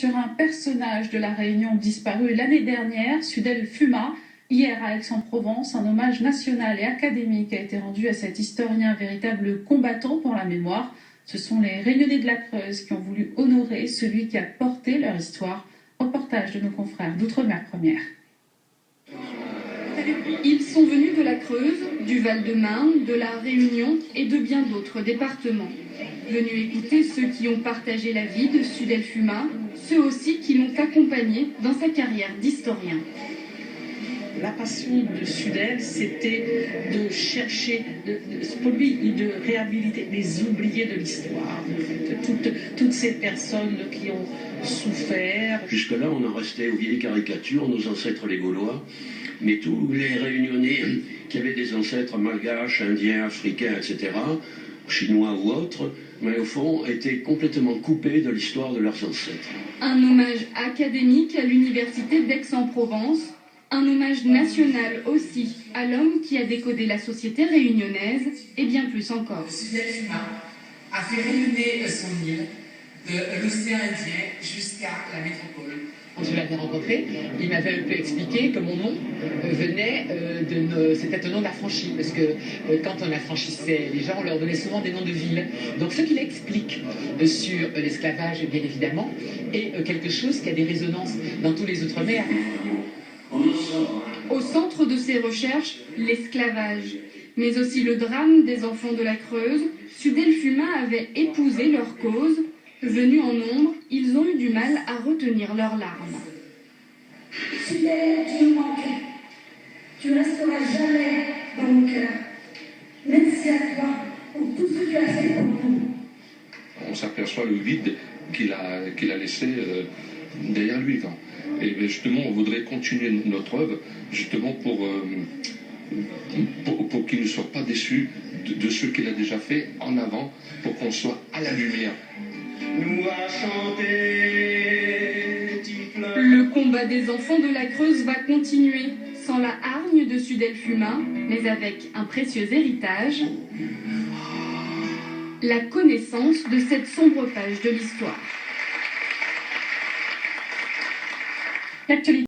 sur un personnage de la Réunion disparu l'année dernière, Sudel Fuma. Hier à Aix-en-Provence, un hommage national et académique a été rendu à cet historien, véritable combattant pour la mémoire. Ce sont les Réunionnais de la Creuse qui ont voulu honorer celui qui a porté leur histoire. Reportage de nos confrères d'Outre-mer Première. Ils sont venus de la Creuse, du Val-de-Marne, de la Réunion et de bien d'autres départements. Venus écouter ceux qui ont partagé la vie de Sudel Fuma, ceux aussi qui l'ont accompagné dans sa carrière d'historien. La passion de Sudel, c'était de chercher, pour lui, de réhabiliter les oubliés de l'histoire, toutes ces personnes qui ont souffert. Jusque-là, on en restait aux vieilles caricatures, nos ancêtres les Gaulois, mais tous les Réunionnais qui avaient des ancêtres malgaches, indiens, africains, etc., chinois ou autres, mais au fond, étaient complètement coupés de l'histoire de leurs ancêtres. Un hommage académique à l'université d'Aix-en-Provence. Un hommage national aussi à l'homme qui a décodé la société réunionnaise et bien plus encore. Sudel Fuma a fait rayonner son île de l'océan Indien jusqu'à la métropole. Quand je l'avais rencontré, il m'avait un peu expliqué que mon nom venait c'était un nom d'affranchi, parce que quand on affranchissait les gens, on leur donnait souvent des noms de villes. Donc ce qu'il explique sur l'esclavage, bien évidemment, est quelque chose qui a des résonances dans tous les Outre-mer. Au centre de ses recherches, l'esclavage, mais aussi le drame des enfants de la Creuse. Sudel Fuma avait épousé leur cause. Venus en nombre, ils ont eu du mal à retenir leurs larmes. Sudel, tu nous manques. Tu resteras jamais dans mon cœur. Merci à toi pour tout ce que tu as fait pour nous. On s'aperçoit le vide qu'il a laissé derrière lui. Et justement, on voudrait continuer notre œuvre, justement pour qu'il ne soit pas déçu de ce qu'il a déjà fait en avant, pour qu'on soit à la lumière. Le combat des enfants de la Creuse va continuer, sans la hargne de Sudel Fuma, mais avec un précieux héritage, la connaissance de cette sombre page de l'histoire. L'actualité.